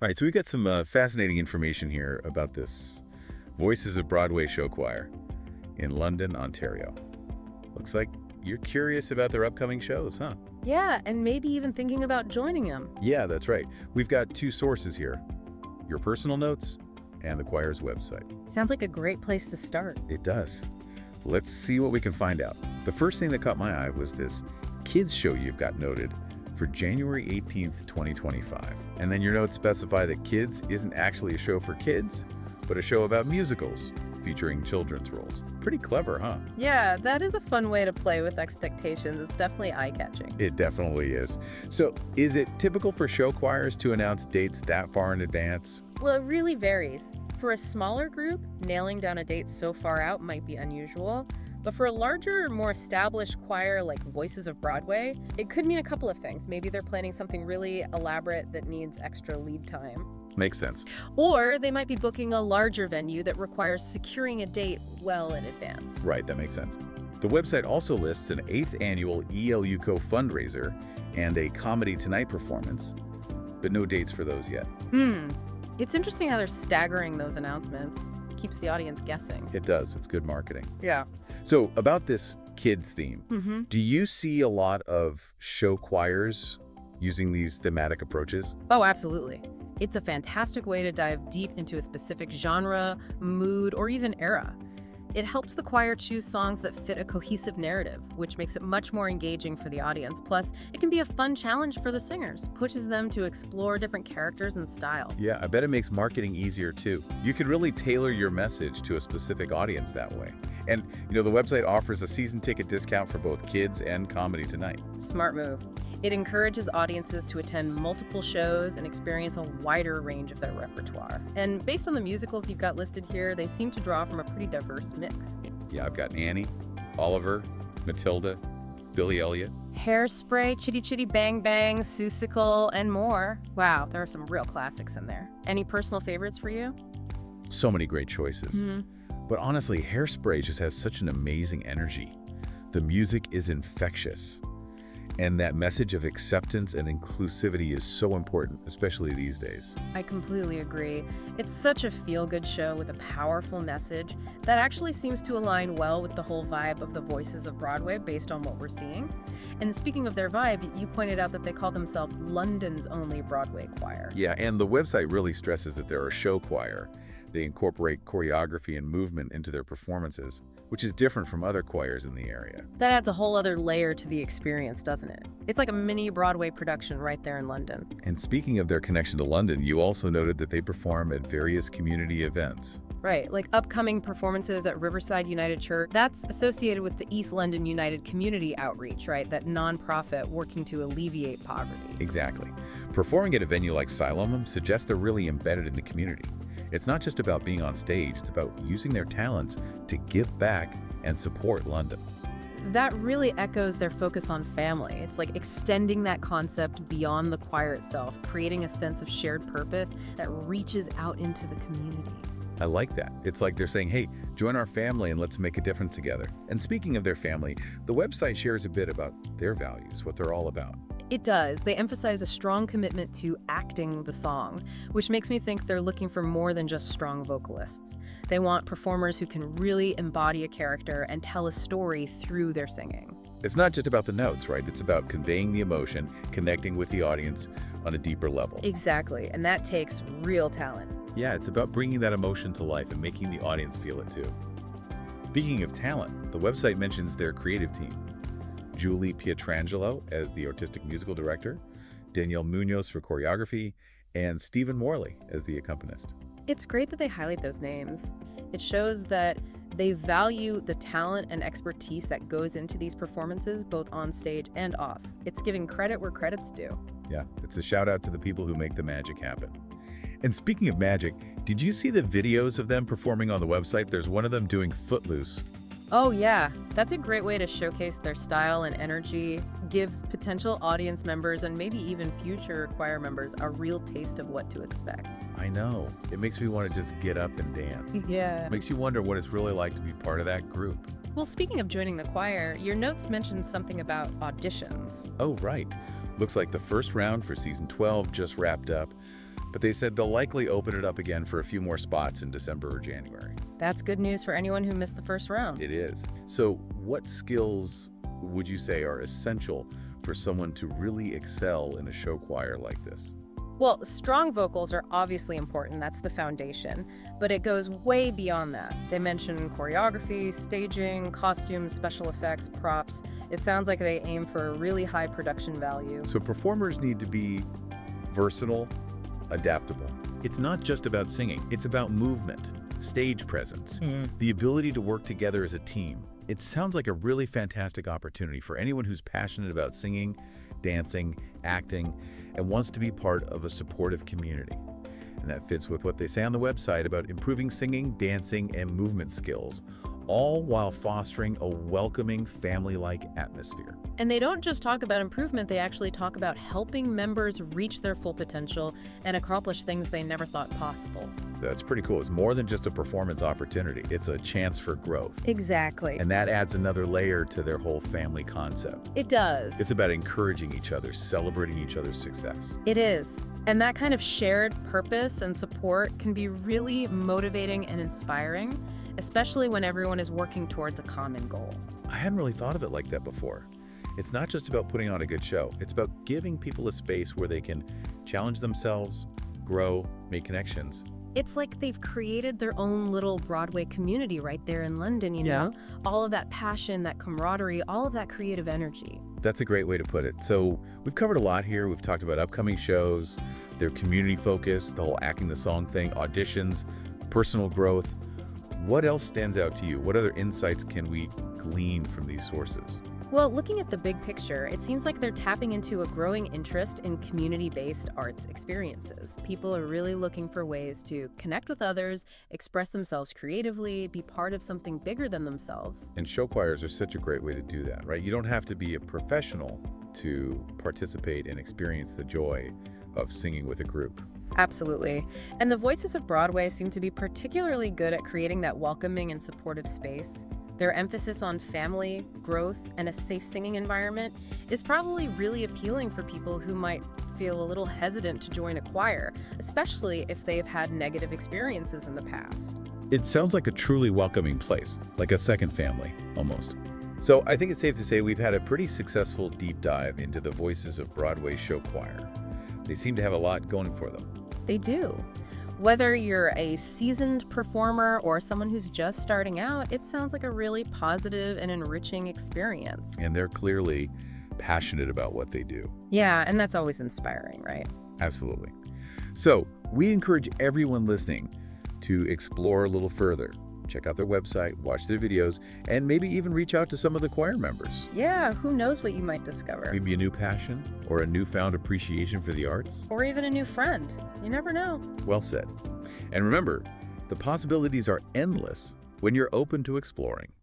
All right, so we've got some fascinating information here about this Voices of Broadway show choir in London, Ontario. Looks like you're curious about their upcoming shows, huh? Yeah, and maybe even thinking about joining them. Yeah, that's right. We've got two sources here, your personal notes and the choir's website. Sounds like a great place to start. It does. Let's see what we can find out. The first thing that caught my eye was this kids show you've got noted for January 18th, 2025. And then your notes specify that Kids isn't actually a show for kids, but a show about musicals featuring children's roles. Pretty clever, huh? Yeah, that is a fun way to play with expectations. It's definitely eye-catching. It definitely is. So, is it typical for show choirs to announce dates that far in advance? Well, it really varies. For a smaller group, nailing down a date so far out might be unusual. But for a larger, more established choir like Voices of Broadway, it could mean a couple of things. Maybe they're planning something really elaborate that needs extra lead time. Makes sense. Or they might be booking a larger venue that requires securing a date well in advance. Right, that makes sense. The website also lists an 8th annual ELUCO fundraiser and a Comedy Tonight performance, but no dates for those yet. It's interesting how they're staggering those announcements. Keeps the audience guessing. It does. It's good marketing. Yeah. So about this kids theme, do you see a lot of show choirs using these thematic approaches? Oh, absolutely. It's a fantastic way to dive deep into a specific genre, mood, or even era. It helps the choir choose songs that fit a cohesive narrative, which makes it much more engaging for the audience. Plus, it can be a fun challenge for the singers, pushes them to explore different characters and styles. Yeah, I bet it makes marketing easier too. You could really tailor your message to a specific audience that way. And, the website offers a season ticket discount for both Kids and Comedy Tonight. Smart move. It encourages audiences to attend multiple shows and experience a wider range of their repertoire. And based on the musicals you've got listed here, they seem to draw from a pretty diverse mix. Yeah, I've got Annie, Oliver, Matilda, Billy Elliot. Hairspray, Chitty Chitty Bang Bang, Seussical, and more. Wow, there are some real classics in there. Any personal favorites for you? So many great choices. But honestly, Hairspray just has such an amazing energy. The music is infectious. And that message of acceptance and inclusivity is so important, especially these days. I completely agree. It's such a feel-good show with a powerful message that actually seems to align well with the whole vibe of the Voices of Broadway based on what we're seeing. And speaking of their vibe, you pointed out that they call themselves London's only Broadway choir. Yeah, and the website really stresses that they're a show choir. They incorporate choreography and movement into their performances, which is different from other choirs in the area. That adds a whole other layer to the experience, doesn't it? It's like a mini Broadway production right there in London. And speaking of their connection to London, you also noted that they perform at various community events. Right, like upcoming performances at Riverside United Church. That's associated with the East London United Community Outreach, right? That nonprofit working to alleviate poverty. Exactly. Performing at a venue like Siloam suggests they're really embedded in the community. It's not just about being on stage, it's about using their talents to give back and support London. That really echoes their focus on family. It's like extending that concept beyond the choir itself, creating a sense of shared purpose that reaches out into the community. I like that. It's like they're saying, hey, join our family and let's make a difference together. And speaking of their family, the website shares a bit about their values, what they're all about. It does. They emphasize a strong commitment to acting the song, which makes me think they're looking for more than just strong vocalists. They want performers who can really embody a character and tell a story through their singing. It's not just about the notes, right? It's about conveying the emotion, connecting with the audience on a deeper level. Exactly, and that takes real talent. Yeah, it's about bringing that emotion to life and making the audience feel it too. Speaking of talent, the website mentions their creative team. Julie Pietrangelo as the artistic musical director, Danielle Munoz for choreography, and Stephen Morley as the accompanist. It's great that they highlight those names. It shows that they value the talent and expertise that goes into these performances, both on stage and off. It's giving credit where credit's due. Yeah, it's a shout out to the people who make the magic happen. And speaking of magic, did you see the videos of them performing on the website? There's one of them doing Footloose. Oh yeah, that's a great way to showcase their style and energy, gives potential audience members and maybe even future choir members a real taste of what to expect. I know. It makes me want to just get up and dance. Yeah. Makes you wonder what it's really like to be part of that group. Well, speaking of joining the choir, your notes mentioned something about auditions. Oh, right. Looks like the first round for season 12 just wrapped up. But they said they'll likely open it up again for a few more spots in December or January. That's good news for anyone who missed the first round. It is. So what skills would you say are essential for someone to really excel in a show choir like this? Well, strong vocals are obviously important. That's the foundation. But it goes way beyond that. They mention choreography, staging, costumes, special effects, props. It sounds like they aim for a really high production value. So performers need to be versatile, adaptable. It's not just about singing. It's about movement, stage presence, the ability to work together as a team. It sounds like a really fantastic opportunity for anyone who's passionate about singing, dancing, acting, and wants to be part of a supportive community. And that fits with what they say on the website about improving singing, dancing, and movement skills, all while fostering a welcoming, family-like atmosphere. And they don't just talk about improvement, they actually talk about helping members reach their full potential and accomplish things they never thought possible. That's pretty cool. It's more than just a performance opportunity. It's a chance for growth. Exactly. And that adds another layer to their whole family concept. It does. It's about encouraging each other, celebrating each other's success. It is. And that kind of shared purpose and support can be really motivating and inspiring, especially when everyone is working towards a common goal. I hadn't really thought of it like that before. It's not just about putting on a good show. It's about giving people a space where they can challenge themselves, grow, make connections. It's like they've created their own little Broadway community right there in London, you know? All of that passion, that camaraderie, all of that creative energy. That's a great way to put it. So we've covered a lot here. We've talked about upcoming shows, their community focus, the whole acting the song thing, auditions, personal growth. What else stands out to you? What other insights can we glean from these sources? Well, looking at the big picture, it seems like they're tapping into a growing interest in community-based arts experiences. People are really looking for ways to connect with others, express themselves creatively, be part of something bigger than themselves. And show choirs are such a great way to do that, right? You don't have to be a professional to participate and experience the joy of singing with a group. Absolutely. And the Voices of Broadway seem to be particularly good at creating that welcoming and supportive space. Their emphasis on family, growth, and a safe singing environment is probably really appealing for people who might feel a little hesitant to join a choir, especially if they've had negative experiences in the past. It sounds like a truly welcoming place, like a second family, almost. So I think it's safe to say we've had a pretty successful deep dive into the Voices of Broadway show choir. They seem to have a lot going for them. They do. Whether you're a seasoned performer or someone who's just starting out, it sounds like a really positive and enriching experience. And they're clearly passionate about what they do. Yeah, and that's always inspiring, right? Absolutely. So we encourage everyone listening to explore a little further. Check out their website, watch their videos, and maybe even reach out to some of the choir members. Yeah, who knows what you might discover. Maybe a new passion or a newfound appreciation for the arts. Or even a new friend. You never know. Well said. And remember, the possibilities are endless when you're open to exploring.